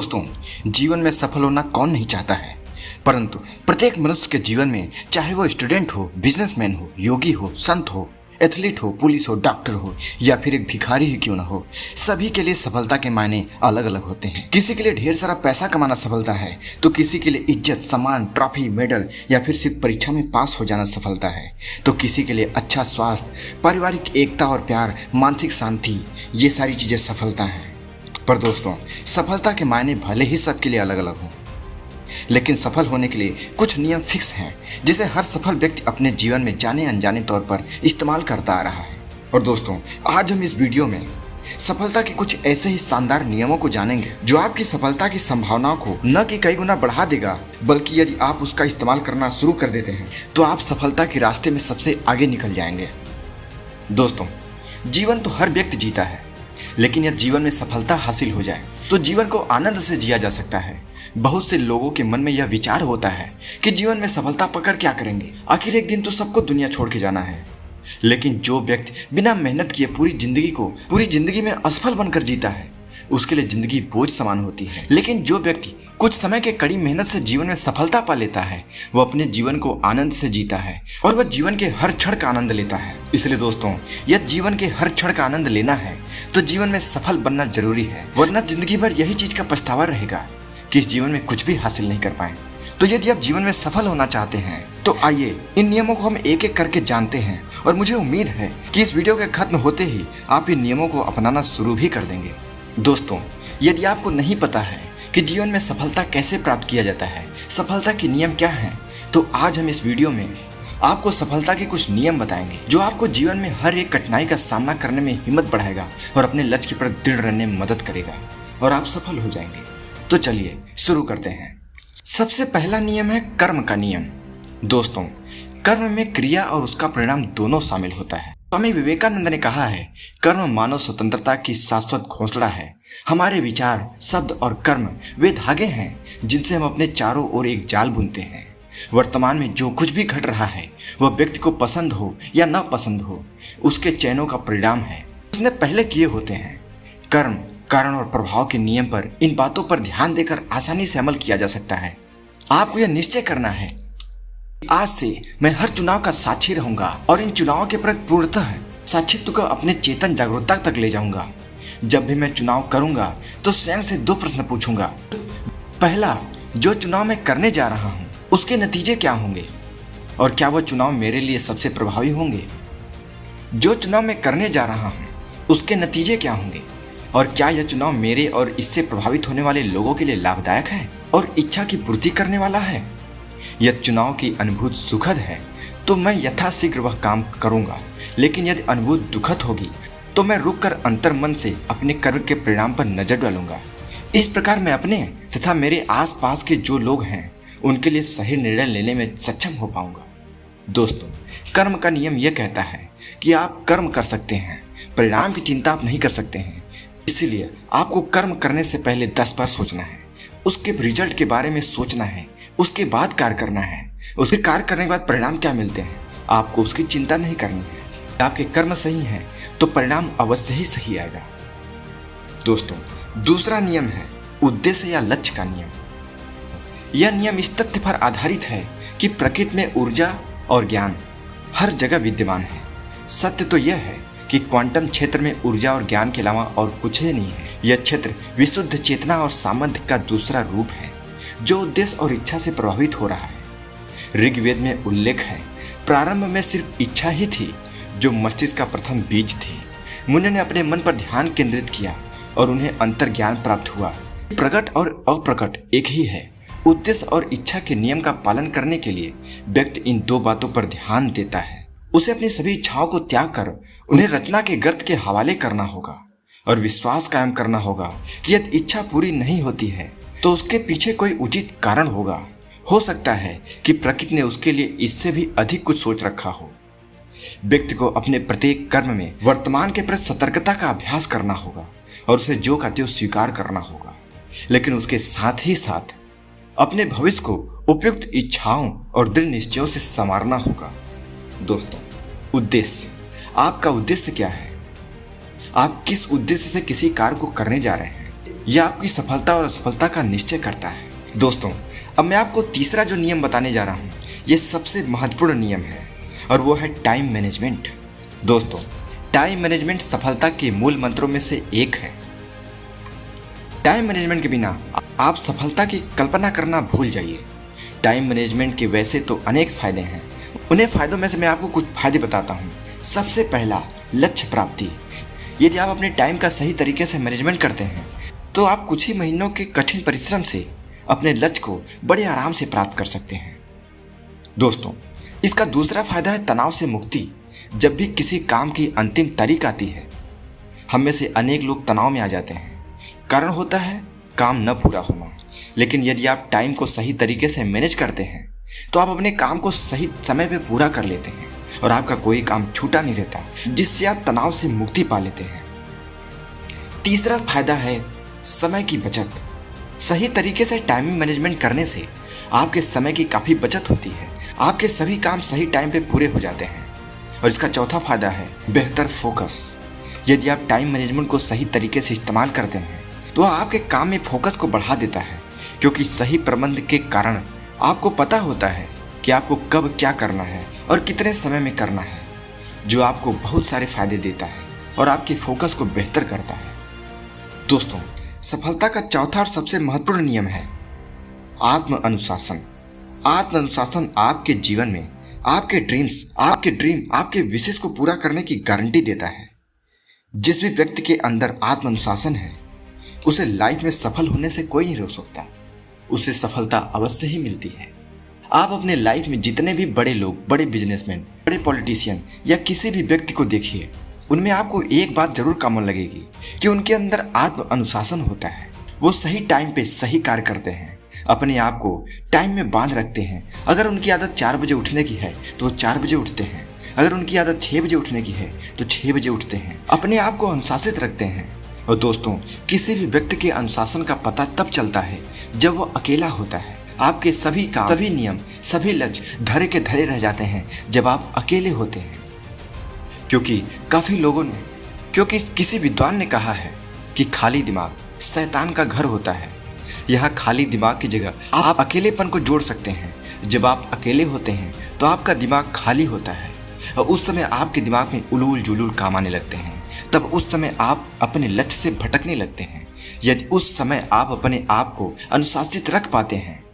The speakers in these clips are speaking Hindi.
दोस्तों, जीवन में सफल होना कौन नहीं चाहता है, परंतु प्रत्येक मनुष्य के जीवन में, चाहे वो स्टूडेंट हो, बिजनेसमैन हो, योगी हो, संत हो, एथलीट हो, पुलिस हो, डॉक्टर हो या फिर एक भिखारी ही क्यों ना हो, सभी के लिए सफलता के मायने अलग अलग होते हैं। किसी के लिए ढेर सारा पैसा कमाना सफलता है, तो किसी के लिए इज्जत, सम्मान, ट्रॉफी, मेडल या फिर सिर्फ परीक्षा में पास हो जाना सफलता है, तो किसी के लिए अच्छा स्वास्थ्य, पारिवारिक एकता और प्यार, मानसिक शांति, ये सारी चीजें सफलता हैं। पर दोस्तों, सफलता के मायने भले ही सबके लिए अलग अलग हों, लेकिन सफल होने के लिए कुछ नियम फिक्स हैं जिसे हर सफल व्यक्ति अपने जीवन में जाने अनजाने तौर पर इस्तेमाल करता आ रहा है। और दोस्तों, आज हम इस वीडियो में सफलता के कुछ ऐसे ही शानदार नियमों को जानेंगे जो आपकी सफलता की संभावनाओं को न कि कई गुना बढ़ा देगा, बल्कि यदि आप उसका इस्तेमाल करना शुरू कर देते हैं तो आप सफलता के रास्ते में सबसे आगे निकल जाएंगे। दोस्तों, जीवन तो हर व्यक्ति जीता है, लेकिन यदि जीवन में सफलता हासिल हो जाए तो जीवन को आनंद से जिया जा सकता है। बहुत से लोगों के मन में यह विचार होता है कि जीवन में सफलता पाकर क्या करेंगे, आखिर एक दिन तो सबको दुनिया छोड़ के जाना है। लेकिन जो व्यक्ति बिना मेहनत किए पूरी जिंदगी में असफल बनकर जीता है, उसके लिए जिंदगी बोझ समान होती है। लेकिन जो व्यक्ति कुछ समय के कड़ी मेहनत से जीवन में सफलता पा लेता है, वो अपने जीवन को आनंद से जीता है और वह जीवन के हर क्षण का आनंद लेता है। इसलिए दोस्तों, यदि जीवन के हर क्षण का आनंद लेना है तो जीवन में सफल बनना जरूरी है, वरना जिंदगी भर यही चीज का पछतावा रहेगा कि इस जीवन में कुछ भी हासिल नहीं कर पाए। तो यदि आप जीवन में सफल होना चाहते हैं तो आइए इन नियमों को हम एक एक करके जानते हैं, और मुझे उम्मीद है कि इस वीडियो के खत्म होते ही आप इन नियमों को अपनाना शुरू भी कर देंगे। दोस्तों, यदि आपको नहीं पता है कि जीवन में सफलता कैसे प्राप्त किया जाता है, सफलता के नियम क्या हैं, तो आज हम इस वीडियो में आपको सफलता के कुछ नियम बताएंगे जो आपको जीवन में हर एक कठिनाई का सामना करने में हिम्मत बढ़ाएगा और अपने लक्ष्य के प्रति दृढ़ रहने में मदद करेगा और आप सफल हो जाएंगे। तो चलिए शुरू करते हैं। सबसे पहला नियम है कर्म का नियम। दोस्तों, कर्म में क्रिया और उसका परिणाम दोनों शामिल होता है। स्वामी विवेकानंद ने कहा है, कर्म मानव स्वतंत्रता की शाश्वत घोषणा है। हमारे विचार, शब्द और कर्म वे धागे हैं जिनसे हम अपने चारों ओर एक जाल बुनते हैं। वर्तमान में जो कुछ भी घट रहा है वह व्यक्ति को पसंद हो या ना पसंद हो, उसके चयनों का परिणाम है, उसने पहले किए होते हैं। कर्म, कारण और प्रभाव के नियम पर, इन बातों पर ध्यान देकर आसानी से अमल किया जा सकता है। आपको यह निश्चय करना है, आज से मैं हर चुनाव का साक्षी रहूंगा और इन चुनावों के प्रति पूर्णतः साक्षित्व को अपने चेतन जागरूकता तक ले जाऊंगा। जब भी मैं चुनाव करूंगा तो स्वयं से दो प्रश्न पूछूंगा। पहला, जो चुनाव मैं करने जा रहा हूं उसके नतीजे क्या होंगे और क्या वह चुनाव मेरे लिए सबसे प्रभावी होंगे। जो चुनाव मैं करने जा रहा हूं उसके नतीजे क्या होंगे और क्या यह चुनाव मेरे और इससे प्रभावित होने वाले लोगों के लिए लाभदायक है और इच्छा की पूर्ति करने वाला है। यदि चुनाव की अनुभूति सुखद है तो मैं यथाशीघ्र वह काम करूंगा, लेकिन यदि अनुभूति दुखद होगी तो मैं रुककर अंतर्मन से अपने कर्म के परिणाम पर नजर डालूंगा। इस प्रकार मैं अपने तथा मेरे आसपास के जो लोग हैं उनके लिए सही निर्णय लेने में सक्षम हो पाऊंगा। दोस्तों, कर्म का नियम यह कहता है कि आप कर्म कर सकते हैं, परिणाम की चिंता आप नहीं कर सकते हैं। इसीलिए आपको कर्म करने से पहले 10 बार सोचना है, उसके रिजल्ट के बारे में सोचना है, उसके बाद कार्य करना है। उसके कार्य करने के बाद परिणाम क्या मिलते हैं, आपको उसकी चिंता नहीं करनी है। आपके कर्म सही हैं तो परिणाम अवश्य ही सही आएगा। दोस्तों, दूसरा नियम है उद्देश्य या लक्ष्य का नियम। यह नियम इस तथ्य पर आधारित है कि प्रकृति में ऊर्जा और ज्ञान हर जगह विद्यमान है। सत्य तो यह है कि क्वांटम क्षेत्र में ऊर्जा और ज्ञान के अलावा और कुछ ही नहीं है। यह क्षेत्र विशुद्ध चेतना और सामर्थ्य का दूसरा रूप है जो उद्देश्य और इच्छा से प्रभावित हो रहा है। ऋग्वेद में उल्लेख है, प्रारंभ में सिर्फ इच्छा ही थी जो मस्तिष्क का प्रथम बीज थी। मुनि ने अपने मन पर ध्यान केंद्रित किया और उन्हें अंतर ज्ञान प्राप्त हुआ। प्रकट और अप्रकट एक ही है। उद्देश्य और इच्छा के नियम का पालन करने के लिए व्यक्ति इन दो बातों पर ध्यान देता है। उसे अपनी सभी इच्छाओं को त्याग कर उन्हें रचना के गर्त के हवाले करना होगा और विश्वास कायम करना होगा कि यदि इच्छा पूरी नहीं होती है तो उसके पीछे कोई उचित कारण होगा। हो सकता है कि प्रकृति ने उसके लिए इससे भी अधिक कुछ सोच रखा हो। व्यक्ति को अपने प्रत्येक कर्म में वर्तमान के प्रति सतर्कता का अभ्यास करना होगा और उसे जो कहते हो स्वीकार करना होगा, लेकिन उसके साथ ही साथ अपने भविष्य को उपयुक्त इच्छाओं और दृढ़ निश्चयों से संवारना होगा। दोस्तों, उद्देश्य, आपका उद्देश्य क्या है? आप किस उद्देश्य से किसी कार्य को करने जा रहे हैं? यह आपकी सफलता और असफलता का निश्चय करता है। दोस्तों, अब मैं आपको तीसरा जो नियम बताने जा रहा हूँ, ये सबसे महत्वपूर्ण नियम है और वो है टाइम मैनेजमेंट। दोस्तों, टाइम मैनेजमेंट सफलता के मूल मंत्रों में से एक है। टाइम मैनेजमेंट के बिना आप सफलता की कल्पना करना भूल जाइए। टाइम मैनेजमेंट के वैसे तो अनेक फायदे हैं, उन्हें फायदों में से मैं आपको कुछ फायदे बताता हूँ। सबसे पहला, लक्ष्य प्राप्ति। यदि आप अपने टाइम का सही तरीके से मैनेजमेंट करते हैं तो आप कुछ ही महीनों के कठिन परिश्रम से अपने लक्ष्य को बड़े आराम से प्राप्त कर सकते हैं। दोस्तों, इसका दूसरा फायदा है तनाव से मुक्ति। जब भी किसी काम की अंतिम तारीख आती है, हम में से अनेक लोग तनाव में आ जाते हैं। कारण होता है काम न पूरा होना। लेकिन यदि आप टाइम को सही तरीके से मैनेज करते हैं तो आप अपने काम को सही समय पे पूरा कर लेते हैं और आपका कोई काम छूटा नहीं रहता, जिससे आप तनाव से मुक्ति पा लेते हैं। तीसरा फायदा है समय की बचत। सही तरीके से टाइम मैनेजमेंट करने से आपके समय की काफ़ी बचत होती है। आपके सभी काम सही टाइम पे पूरे हो जाते हैं। और इसका चौथा फायदा है बेहतर फोकस। यदि आप टाइम मैनेजमेंट को सही तरीके से इस्तेमाल करते हैं तो आपके काम में फोकस को बढ़ा देता है, क्योंकि सही प्रबंध के कारण आपको पता होता है कि आपको कब क्या करना है और कितने समय में करना है, जो आपको बहुत सारे फायदे देता है और आपके फोकस को बेहतर करता है। दोस्तों, सफलता का चौथा और सबसे महत्वपूर्ण नियम है आत्म अनुशासन। आत्म अनुशासन आपके जीवन में आपके ड्रीम, आपके विशेष को पूरा करने की गारंटी देता है। जिस भी व्यक्ति के अंदर आत्म अनुशासन है, उसे लाइफ में सफल होने से कोई नहीं रोक सकता। उसे सफलता अवश्य ही मिलती है। आप अपने लाइफ में जितने भी बड़े लोग, बड़े बिजनेसमैन, बड़े पॉलिटिशियन या किसी भी व्यक्ति को देखिए, उनमें आपको एक बात जरूर कॉमन लगेगी कि उनके अंदर आत्म अनुशासन होता है। वो सही टाइम पे सही कार्य करते हैं, अपने आप को टाइम में बांध रखते हैं। अगर उनकी आदत 4 बजे उठने की है तो वो 4 बजे उठते हैं। अगर उनकी आदत 6 बजे उठने की है तो 6 बजे उठते हैं। अपने आप को अनुशासित रखते हैं। और दोस्तों, किसी भी व्यक्ति के अनुशासन का पता तब चलता है जब वो अकेला होता है। आपके सभी काम, सभी नियम, सभी लक्ष्य धरे के धरे रह जाते हैं जब आप अकेले होते हैं। क्योंकि किसी विद्वान ने कहा है कि खाली दिमाग शैतान का घर होता है। यह खाली दिमाग की जगह आप अकेलेपन को जोड़ सकते हैं। जब आप अकेले होते हैं तो आपका दिमाग खाली होता है और उस समय आपके दिमाग में उलूल जुलूल काम आने लगते हैं। तब उस समय आप अपने लक्ष्य से भटकने लगते हैं। यदि उस समय आप अपने आप को अनुशासित रख पाते हैं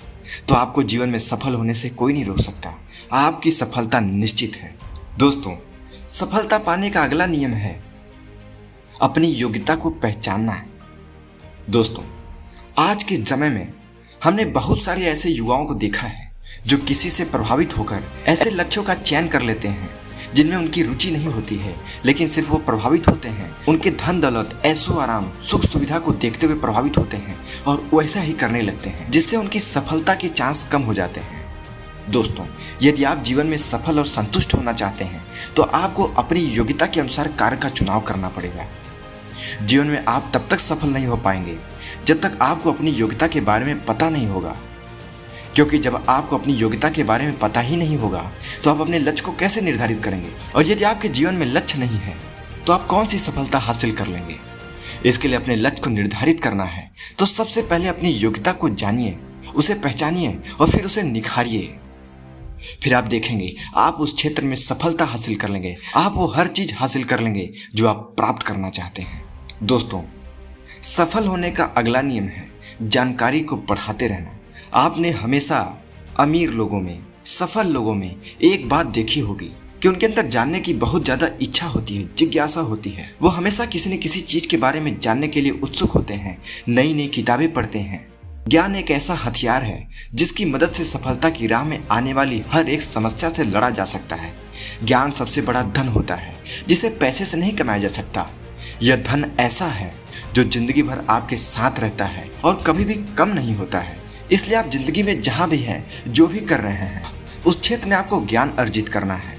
तो आपको जीवन में सफल होने से कोई नहीं रोक सकता। आपकी सफलता निश्चित है। दोस्तों, सफलता पाने का अगला नियम है अपनी योग्यता को पहचानना। दोस्तों, आज के समय में हमने बहुत सारे ऐसे युवाओं को देखा है जो किसी से प्रभावित होकर ऐसे लक्ष्यों का चयन कर लेते हैं जिनमें उनकी रुचि नहीं होती है, लेकिन सिर्फ वो प्रभावित होते हैं। उनके धन दौलत, ऐशो आराम, सुख सुविधा को देखते हुए प्रभावित होते हैं और वैसा ही करने लगते हैं, जिससे उनकी सफलता के चांस कम हो जाते हैं। दोस्तों, यदि आप जीवन में सफल और संतुष्ट होना चाहते हैं तो आपको अपनी योग्यता के अनुसार कार्य का चुनाव करना पड़ेगा। जीवन में आप तब तक सफल नहीं हो पाएंगे जब तक आपको अपनी योग्यता के बारे में पता नहीं होगा, क्योंकि जब आपको अपनी योग्यता के बारे में पता ही नहीं होगा तो आप अपने लक्ष्य को कैसे निर्धारित करेंगे। और यदि आपके जीवन में लक्ष्य नहीं है तो आप कौन सी सफलता हासिल कर लेंगे। इसके लिए अपने लक्ष्य को निर्धारित करना है तो सबसे पहले अपनी योग्यता को जानिए, उसे पहचानिए और फिर उसे निखारिए। फिर आप देखेंगे आप उस क्षेत्र में सफलता हासिल कर लेंगे। आप वो हर चीज हासिल कर लेंगे जो आप प्राप्त करना चाहते हैं। दोस्तों, सफल होने का अगला नियम है जानकारी को बढ़ाते रहना। आपने हमेशा अमीर लोगों में, सफल लोगों में एक बात देखी होगी कि उनके अंदर जानने की बहुत ज़्यादा इच्छा होती है, जिज्ञासा होती है। वो हमेशा किसी न किसी चीज़ के बारे में जानने के लिए उत्सुक होते हैं, नई नई किताबें पढ़ते हैं। ज्ञान एक ऐसा हथियार है जिसकी मदद से सफलता की राह में आने वाली हर एक समस्या से लड़ा जा सकता है। ज्ञान सबसे बड़ा धन होता है जिसे पैसे से नहीं कमाया जा सकता। यह धन ऐसा है जो जिंदगी भर आपके साथ रहता है और कभी भी कम नहीं होता है। इसलिए आप जिंदगी में जहाँ भी हैं, जो भी कर रहे हैं, उस क्षेत्र में आपको ज्ञान अर्जित करना है।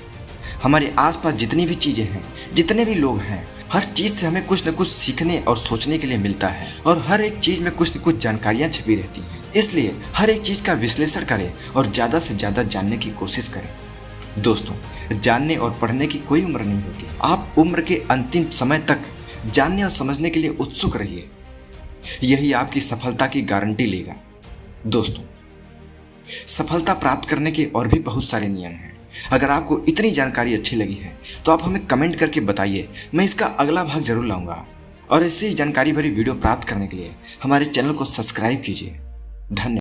हमारे आसपास जितनी भी चीज़ें हैं, जितने भी लोग हैं, हर चीज़ से हमें कुछ न कुछ सीखने और सोचने के लिए मिलता है और हर एक चीज़ में कुछ न कुछ जानकारियाँ छिपी रहती हैं। इसलिए हर एक चीज़ का विश्लेषण करें और ज़्यादा से ज़्यादा जानने की कोशिश करें। दोस्तों, जानने और पढ़ने की कोई उम्र नहीं होती। आप उम्र के अंतिम समय तक जानने और समझने के लिए उत्सुक रहिए। यही आपकी सफलता की गारंटी लेगा। दोस्तों, सफलता प्राप्त करने के और भी बहुत सारे नियम हैं। अगर आपको इतनी जानकारी अच्छी लगी है तो आप हमें कमेंट करके बताइए, मैं इसका अगला भाग जरूर लाऊंगा। और ऐसी जानकारी भरी वीडियो प्राप्त करने के लिए हमारे चैनल को सब्सक्राइब कीजिए। धन्यवाद।